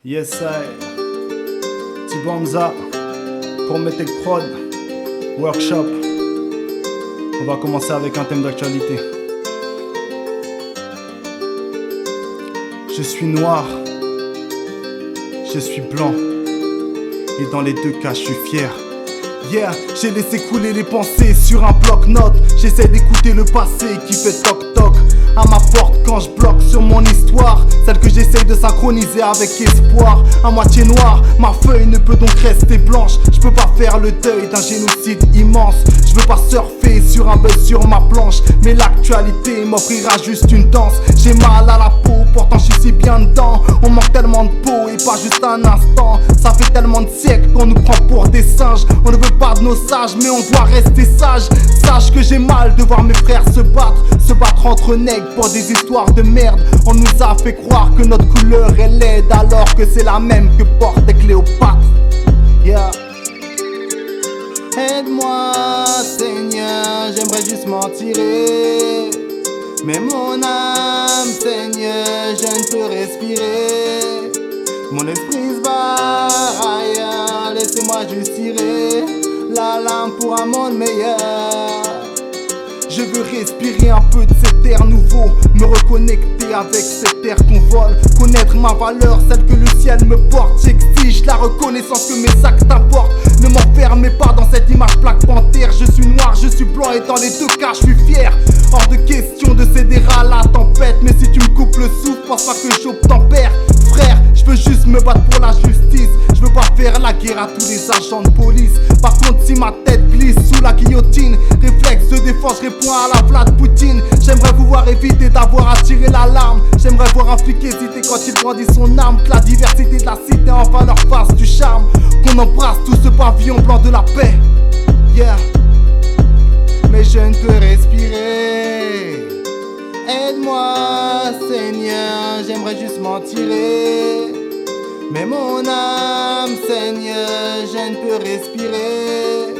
Yes, I. Tibanza pour Metec Prod Workshop. On va commencer avec un thème d'actualité. Je suis noir, je suis blanc, et dans les deux cas je suis fier. Yeah, j'ai laissé couler les pensées sur un bloc-notes. J'essaie d'écouter le passé qui fait toc-toc à ma porte quand je bloque sur mon histoire, celle que j'essaye de synchroniser avec espoir. À moitié noire, ma feuille ne peut donc rester blanche. Je peux pas faire le deuil d'un génocide immense. Je veux pas surfer sur un buzz sur ma planche, mais l'actualité m'offrira juste une danse. J'ai mal à la peau, pourtant je suis si bien dedans. On manque tellement de peau et pas juste un instant. Ça fait tellement de siècles qu'on nous prend pour des singes. On ne veut pas de nos sages, mais on doit rester sage. Sache que j'ai mal de voir mes frères se battre entre nègres pour des histoires de merde. On nous a fait croire que notre couleur est laide, alors que c'est la même que portait Cléopâtre. Yeah. Aide-moi, Seigneur, j'aimerais juste m'en tirer. Mais mon âme, Seigneur, je ne peux respirer. Mon esprit se barre ailleurs, laissez-moi juste tirer la lame pour un monde meilleur. Je veux respirer un peu de cet air nouveau, me reconnecter avec cet air qu'on vole, connaître ma valeur, celle que le ciel me porte. J'exige la reconnaissance que mes actes importent. Ne m'enfermez pas dans cette image Black Panther. Je suis noir, je suis blanc et dans les deux cas je suis fier. Hors de question de céder à la tempête, mais si tu me coupes le souffle, pense pas que j'obtempère. Frère, je veux juste me battre pour la justice. Je veux pas faire la guerre à tous les agents de police. Par contre, si ma tête glisse sous la guillotine, réflexe de défense, je réponds à la Vlad Poutine. J'aimerais pouvoir éviter d'avoir à tirer l'alarme. J'aimerais voir un flic hésiter quand il brandit son arme. Que la diversité de la cité enfin leur fasse du charme. Qu'on embrasse tout ce pavillon blanc de la paix. Yeah. Mais je ne peux respirer. Aide-moi, Seigneur, j'aimerais juste m'en tirer. Mais mon âme, Seigneur, je ne peux respirer.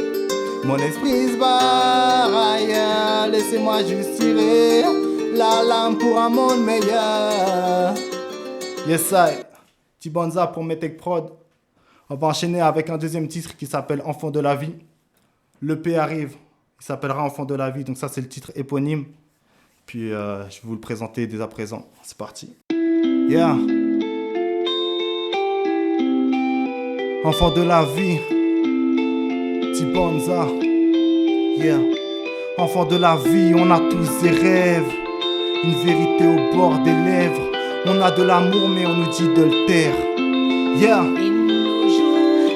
Mon esprit se barre ailleurs, laissez-moi juste tirer la lame pour un monde meilleur. Yes, I. Tibanza pour Metec Prod. On va enchaîner avec un deuxième titre qui s'appelle Enfant de la vie. L'EP arrive, il s'appellera Enfant de la vie, donc ça c'est le titre éponyme. Puis je vais vous le présenter dès à présent. C'est parti. Yeah. Enfant de la vie, Tibanza. Yeah. Enfant de la vie, on a tous des rêves, une vérité au bord des lèvres. On a de l'amour mais on nous dit de le taire. Yeah.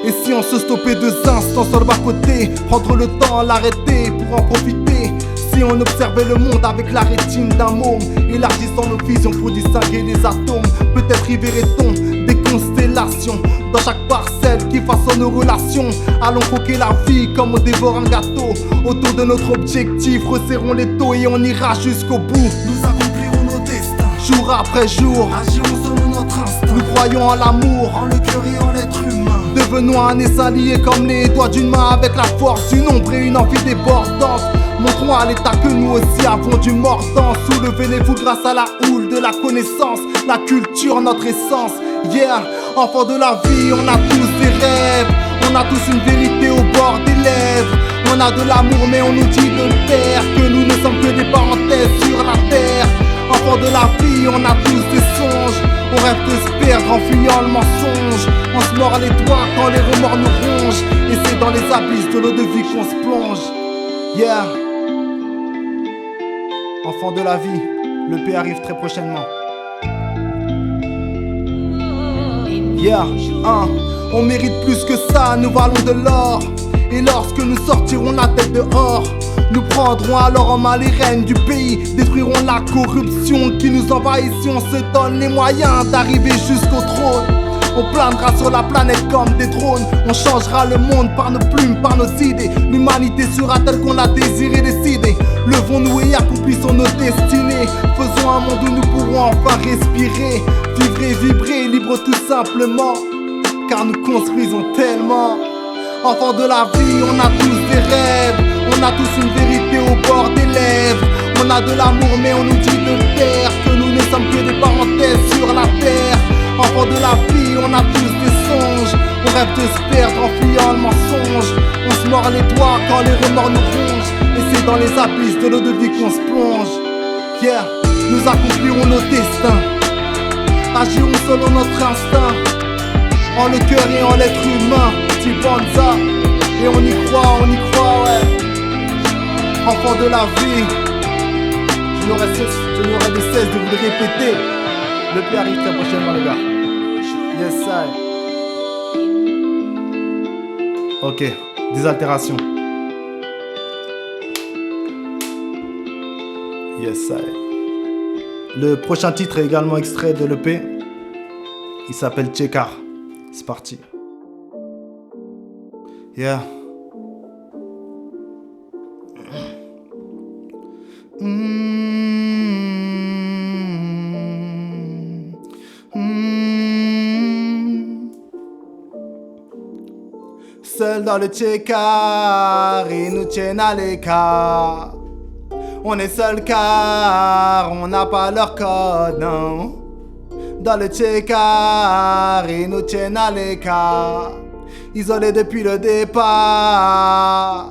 Et si on se stoppait 2 instants sur le bas-côté, prendre le temps, l'arrêter pour en profiter. Si on observait le monde avec la rétine d'un môme, élargissant nos visions pour distinguer les atomes, peut-être y verrait-on des constellations dans chaque parcelle qui façonne nos relations. Allons croquer la vie comme on dévore un gâteau. Autour de notre objectif, resserrons les taux et on ira jusqu'au bout. Nous accomplirons nos destins, jour après jour, agirons selon notre instinct. Nous croyons en l'amour, en le cœur et en l'être humain. Devenons un essaim lié comme les doigts d'une main, avec la force d'une ombre et une envie débordante. Montrons à l'état que nous aussi avons du mordant. Soulevez-les-vous grâce à la houle de la connaissance, la culture, notre essence. Yeah, enfants de la vie, on a tous des rêves. On a tous une vérité au bord des lèvres. On a de l'amour mais on nous dit de le taire, que nous ne sommes que des parenthèses sur la terre. Enfants de la vie, on a tous des songes. On rêve de se perdre en fuyant le mensonge. On se mord les doigts quand les remords nous rongent. Et c'est dans les abysses de l'eau de vie qu'on se plonge. Yeah. Enfants de la vie, le P arrive très prochainement. Yeah, on mérite plus que ça, nous valons de l'or. Et lorsque nous sortirons la tête dehors, nous prendrons alors en main les rênes du pays. Détruirons la corruption qui nous envahit si on se donne les moyens d'arriver jusqu'au trône. On planera sur la planète comme des drones. On changera le monde par nos plumes, par nos idées. L'humanité sera telle qu'on l'a désiré décider. Levons-nous et accomplissons nos destinées. Faisons un monde où nous pourrons enfin respirer, vivre et vibrer, libre tout simplement. Car nous construisons tellement. Enfants de la vie, on a tous des rêves. On a tous une vérité au bord des lèvres. On a de l'amour mais on nous dit de taire, que nous ne sommes que des parenthèses sur la terre. Enfants de la vie, on a tous des songes. On rêve de se perdre en fuyant le mensonge. On se mord les doigts quand les remords nous rongent. Et c'est dans les abysses de l'eau de vie qu'on se plonge. Yeah, nous accomplirons nos destins. Agirons selon notre instinct. En le cœur et en l'être humain. Tibanza. Et on y croit, ouais. Enfants de la vie. Je n'aurai de cesse de vous le répéter. Le plus arrive très prochainement, les gars. Yes, I. Ok, désaltération. Yes, I. Le prochain titre est également extrait de l'EP. Il s'appelle Tchekar. C'est parti. Yeah. Seul dans le Tchekar, ils nous tiennent à l'écart. On est seul car on n'a pas leur code, non. Dans le Tchekar, ils nous tiennent à l'écart. Isolés depuis le départ.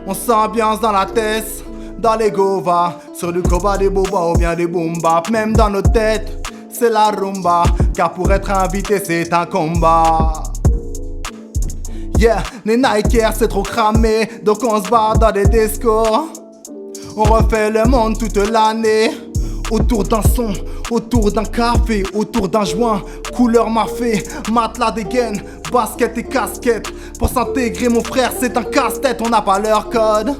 On s'ambiance dans la tête, dans les govas. Sur du koba, des boba ou bien des boom bap. Même dans nos têtes, c'est la rumba. Car pour être invité, c'est un combat. Yeah, les Nikers c'est trop cramé. Donc on se barre dans des discos. On refait le monde toute l'année. Autour d'un son, autour d'un café, autour d'un joint, couleur mafé, matelas dégaine, basket et casquette. Pour s'intégrer mon frère c'est un casse-tête, on n'a pas leur code.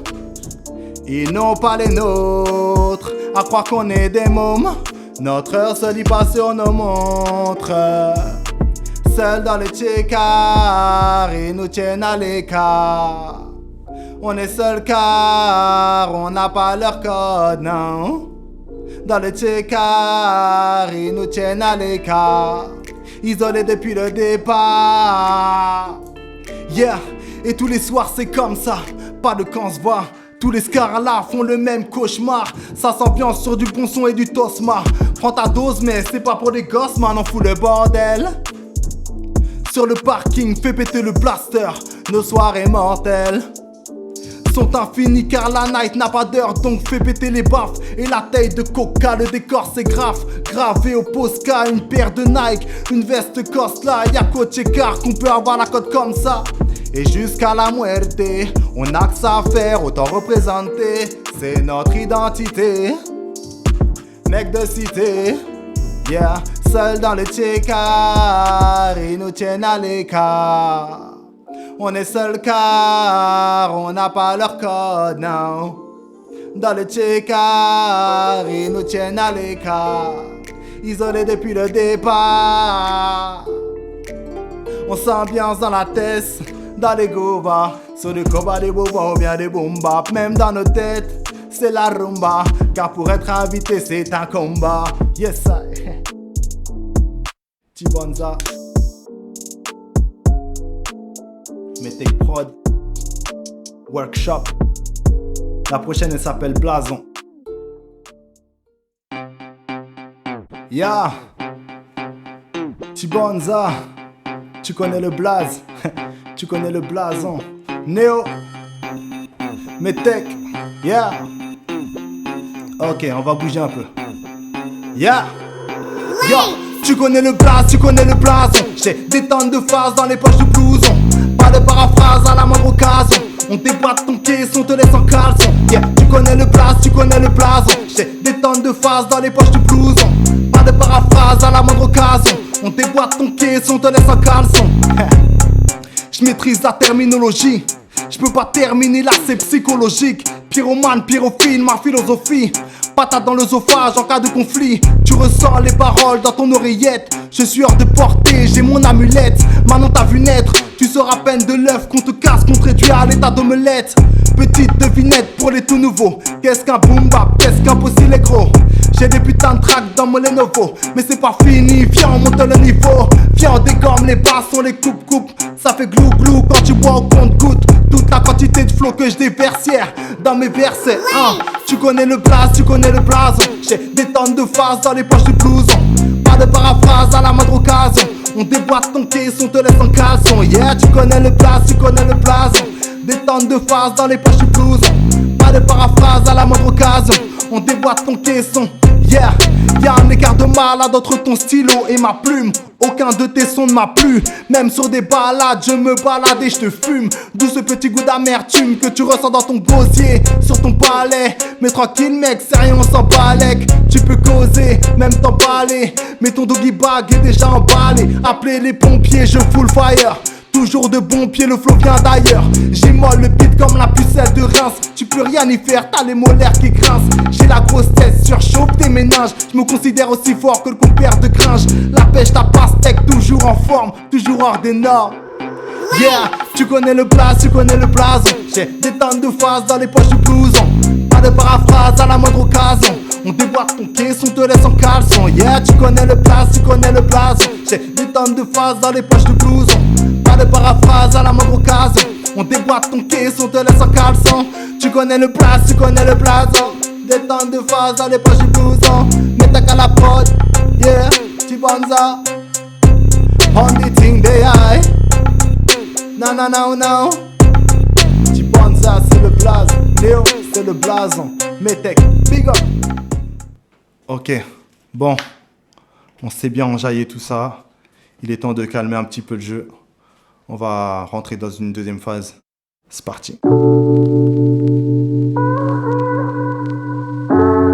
Ils n'ont pas les nôtres, à croire qu'on est des mômes. Notre heure se lit pas sur nos montres. Seuls dans le Tchekar, ils nous tiennent à l'écart. On est seuls car on n'a pas leur code, non. Dans le Tchekar, ils nous tiennent à l'écart. Isolés depuis le départ. Yeah, et tous les soirs c'est comme ça. Pas de quand se voit. Tous les scarlas font le même cauchemar. Ça s'ambiance sur du bon son et du tosma. Prends ta dose mais c'est pas pour des gosses, man, on fout le bordel. Sur le parking, fais péter le blaster. Nos soirées mortelles sont infinies car la night n'a pas d'heure. Donc fais péter les baffes et la taille de coca. Le décor c'est grave, gravé au Posca. Une paire de Nike, une veste Costa. Y'a qu'au Tchekar qu'on peut avoir la cote comme ça. Et jusqu'à la muerte, on n'a que ça à faire, autant représenter. C'est notre identité. Mec de cité, yeah. Seul dans le Tchekar, ils nous tiennent à l'écart. On est seul car on n'a pas leur code, non. Dans le Tchekar, ils nous tiennent à l'écart. Isolés depuis le départ. On s'ambiance dans la tête, dans les govas. Sur du koba, des boba ou bien des boom bap. Même dans nos têtes, c'est la rumba. Car pour être invité, c'est un combat. Yes, I. Tibanza. Metec Prod. Workshop. La prochaine elle s'appelle Blason. Ya. Tibanza. Tu connais le blaze. Tu connais le blason. Néo. Metec. Ya. Ok, on va bouger un peu. Ya. Yo. Tu connais le blaze, tu connais le blason. J'ai des tonnes de phases dans les poches du blouson. Pas de paraphrase à la moindre occasion. On déboîte ton caisson, on te laisse en caleçon. Yeah, tu connais le blaze, tu connais le blason. J'ai des tonnes de phases dans les poches du blouson. Pas de paraphrase à la moindre occasion. On déboîte ton caisson, on te laisse en caleçon. Je maîtrise la terminologie. Je peux pas terminer là, c'est psychologique. Pyromane, pyrophile, ma philosophie. Patate dans l'œsophage en cas de conflit. Tu ressens les paroles dans ton oreillette. Je suis hors de portée, j'ai mon amulette. Maintenant t'as vu naître. Tu seras à peine de l'œuf qu'on te casse, qu'on te réduit à l'état d'omelette. Petite devinette pour les tout nouveaux. Qu'est-ce qu'un boom bap, qu'est-ce qu'un possible gros. J'ai des putains de tracks dans mon Lenovo. Mais c'est pas fini, viens on monte le niveau. Viens on dégomme les basses, on les coupe. Ça fait glou glou quand tu bois au compte-goutte. Toute la quantité de flow que je déverse hier dans mes versets, hein. Tu connais le blaze, tu connais le blason. J'ai des tonnes de phases dans les poches du blouson. Pas de paraphrase à la moindre occasion. On déboîte ton caisson, on te laisse en caleçon. Yeah, tu connais le place, tu connais le blason. Des tonnes de phrases dans les poches du blouson. Pas de paraphrase à la moindre occasion. On déboîte ton caisson. Yeah, y'a un écart de malade entre ton stylo et ma plume. Aucun de tes sons ne m'a plu. Même sur des balades, je me balade et je te fume. D'où ce petit goût d'amertume que tu ressens dans ton gosier, sur ton palais. Mais tranquille mec, c'est rien, on s'en balèque. Tu peux causer, même t'emballer. Mais ton doggy bag est déjà emballé. Appelez les pompiers, je full fire. Toujours de bon pied, le flow vient d'ailleurs. J'immole le beat comme la pucelle de Reims. Tu peux rien y faire, t'as les molaires qui grincent. J'ai la grosse tête, surchauffe tes méninges. Je me considère aussi fort que le compère de Gringe. La pêche, ta pastèque, toujours en forme, toujours hors des normes. Yeah, tu connais le place, tu connais le blason. J'ai des tonnes de phases dans les poches du blouson. Pas de paraphrase à la moindre occasion. On déboîte ton caisson, on te laisse en caleçon. Yeah, tu connais le place, tu connais le blason. J'ai des tonnes de phases dans les poches du blouson. Pas de paraphrase à la moindre occasion. On déboîte ton caisson, on te laisse en caleçon. Tu connais le place, tu connais le blason. Des tonnes de phases dans les poches du blouson. Mets ta qu'à la prod, yeah, Chibonza. On the thing they high. Non, non, non, non. Chibonza, c'est le blason. Léo, c'est le blason. Metek, big up. Ok, bon. On s'est bien enjaillé tout ça. Il est temps de calmer un petit peu le jeu. On va rentrer dans une deuxième phase. C'est parti.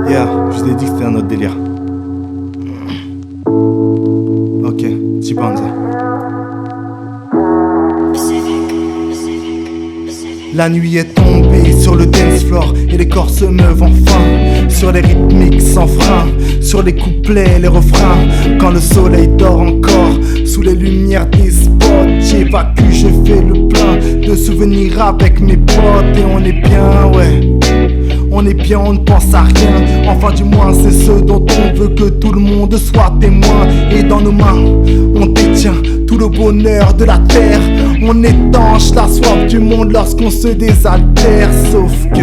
Yeah, je vous ai dit que c'était un autre délire. Ok, Chibonza. La nuit est tombée sur le dance floor et les corps se meuvent enfin. Sur les rythmiques sans frein, sur les couplets, les refrains. Quand le soleil dort encore, sous les lumières des spots, j'évacue, je fais le plein de souvenirs avec mes potes. Et on est bien, ouais. On est bien, on ne pense à rien. Enfin du moins c'est ce dont on veut que tout le monde soit témoin. Et dans nos mains, on détient tout le bonheur de la terre. On étanche la soif du monde lorsqu'on se désaltère. Sauf que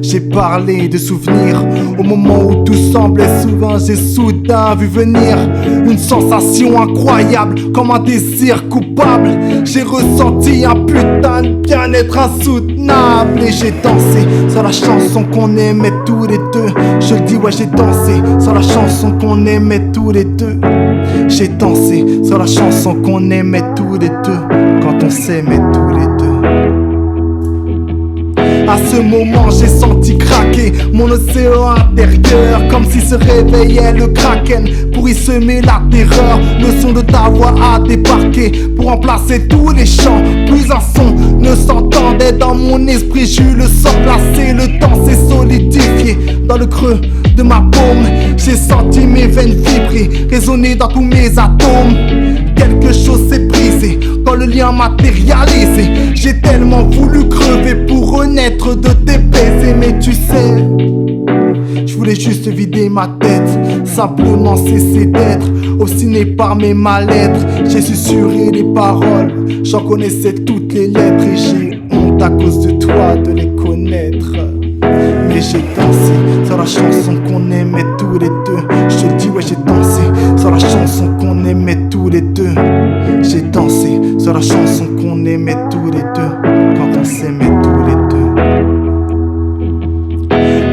j'ai parlé de souvenirs au moment où tout semblait souvent. J'ai soudain vu venir une sensation incroyable, comme un désir coupable. J'ai ressenti un putain de bien-être insoutenable. Et j'ai dansé sur la chanson qu'on aimait tous les deux. Je le dis, ouais, j'ai dansé sur la chanson qu'on aimait tous les deux. J'ai dansé sur la chanson qu'on aimait tous les deux, quand on s'aimait tous les deux. À ce moment j'ai senti craquer mon océan intérieur, comme si se réveillait le kraken pour y semer la terreur. Le son de ta voix a débarqué pour remplacer tous les chants. Plus un son ne s'entendait dans mon esprit. J'eus le sang glacé, le temps s'est solidifié dans le creux de ma paume. J'ai senti mes veines vibrer, résonner dans tous mes atomes. Quelque chose s'est brisé quand le lien matérialisé. J'ai tellement voulu crever pour renaître de tes baisers. Mais tu sais, je voulais juste vider ma tête, simplement cesser d'être obstiné par mes mal-être. J'ai susurré les paroles, j'en connaissais toutes les lettres. Et j'ai honte à cause de toi de les connaître. Mais j'ai dansé sur la chanson qu'on aimait tous les deux. Je te le dis, ouais, j'ai dansé sur la chanson qu'on aimait tous les deux. J'ai dansé sur la chanson qu'on aimait tous les deux, quand on s'aimait tous les deux.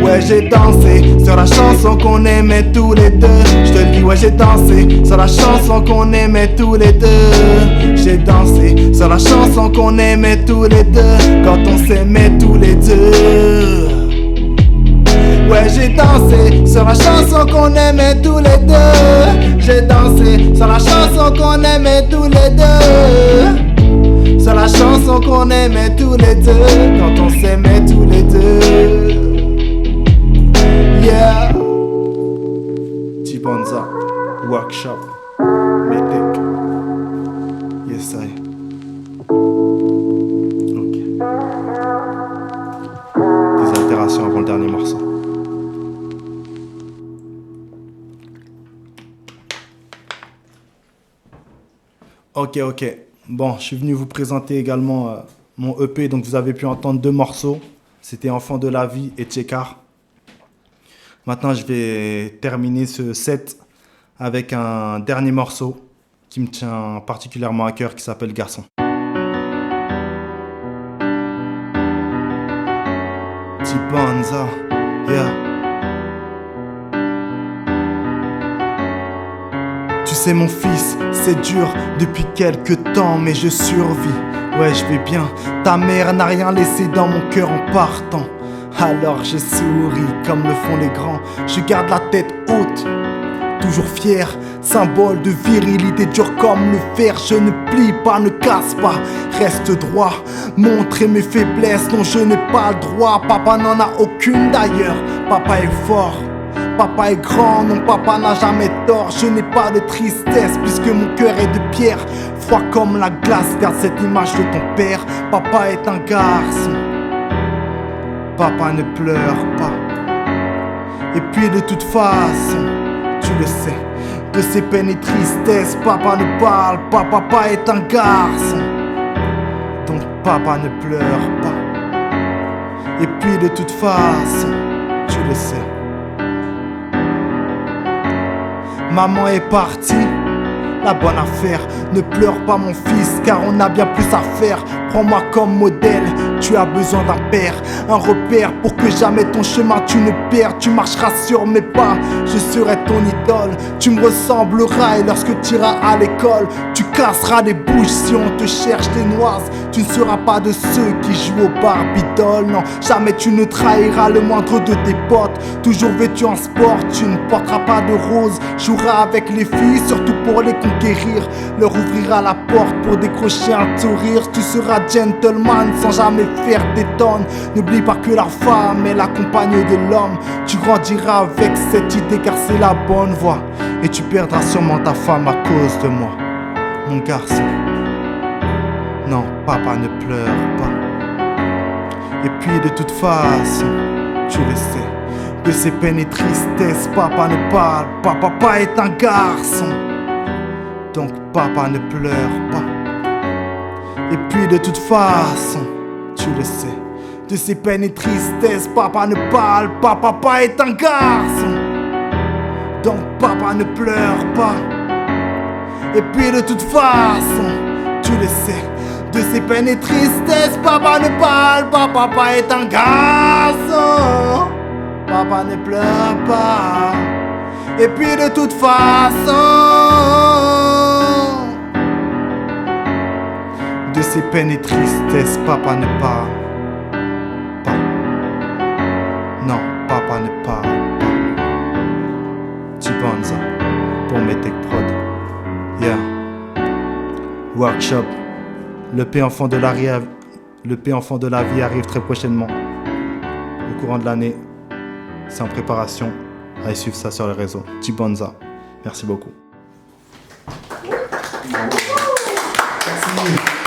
Ouais, j'ai dansé sur la chanson qu'on aimait tous les deux. Je te le dis, ouais, j'ai dansé sur la chanson qu'on aimait tous les deux. J'ai dansé sur la chanson qu'on aimait tous les deux, quand on s'aimait tous les deux. Ouais, j'ai dansé sur la chanson qu'on aimait tous les deux. J'ai dansé sur la chanson qu'on aimait tous les deux. Sur la chanson qu'on aimait tous les deux, quand on s'aimait tous les deux. Yeah. Chibonza Workshop Metek. Yes, I. Ok. Des altérations avant le dernier morceau. Ok. Bon, je suis venu vous présenter également mon EP. Donc vous avez pu entendre 2 morceaux. C'était Enfant de la vie et Tchekar. Maintenant, je vais terminer ce set avec un dernier morceau qui me tient particulièrement à cœur qui s'appelle Garçon. T-Bonza, yeah. Tu sais mon fils, c'est dur depuis quelques temps, mais je survis. Ouais, je vais bien. Ta mère n'a rien laissé dans mon cœur en partant. Alors je souris comme le font les grands. Je garde la tête haute, toujours fier, symbole de virilité dur comme le fer. Je ne plie pas, ne casse pas, reste droit. Montrer mes faiblesses, non je n'ai pas le droit. Papa n'en a aucune d'ailleurs, papa est fort. Papa est grand, non papa n'a jamais tort. Je n'ai pas de tristesse puisque mon cœur est de pierre. Froid comme la glace, garde cette image de ton père. Papa est un garçon, papa ne pleure pas. Et puis de toute façon, tu le sais, de ses peines et tristesses, papa ne parle pas. Papa est un garçon, donc papa ne pleure pas. Et puis de toute façon, tu le sais. Maman est partie, la bonne affaire. Ne pleure pas mon fils car on a bien plus à faire. Prends-moi comme modèle, tu as besoin d'un père, un repère pour que jamais ton chemin tu ne perds. Tu marcheras sur mes pas, je serai ton idole. Tu me ressembleras et lorsque tu iras à l'école, tu casseras des bouches si on te cherche des noises. Tu ne seras pas de ceux qui jouent au barbidol. Non, jamais tu ne trahiras le moindre de tes potes. Toujours vêtu en sport, tu ne porteras pas de rose. Joueras avec les filles, surtout pour les conquérir. Leur ouvriras la porte pour décrocher un sourire. Tu seras gentleman sans jamais faire des tonnes. N'oublie pas que la femme est la compagne de l'homme. Tu grandiras avec cette idée car c'est la bonne voie. Et tu perdras sûrement ta femme à cause de moi, mon garçon. Non, papa ne pleure pas. Et puis de toute façon, tu le sais, de ses peines et tristesses, papa ne parle pas. Papa est un garçon, donc papa ne pleure pas. Et puis de toute façon, tu le sais, de ses peines et tristesses, papa ne parle pas. Papa est un garçon, donc papa ne pleure pas. Et puis de toute façon, tu le sais, de ses peines et tristesses, papa ne parle pas. Papa est un garçon, papa ne pleure pas. Et puis de toute façon, de ses peines et tristesses, papa ne parle pas. Non, papa ne parle pas. T-Bonza pour Metec Prod. Yeah. Workshop. Le P enfant de la vie arrive très prochainement. Au courant de l'année. C'est en préparation. Allez suivre ça sur les réseaux. T-Bonza. Merci beaucoup. Merci.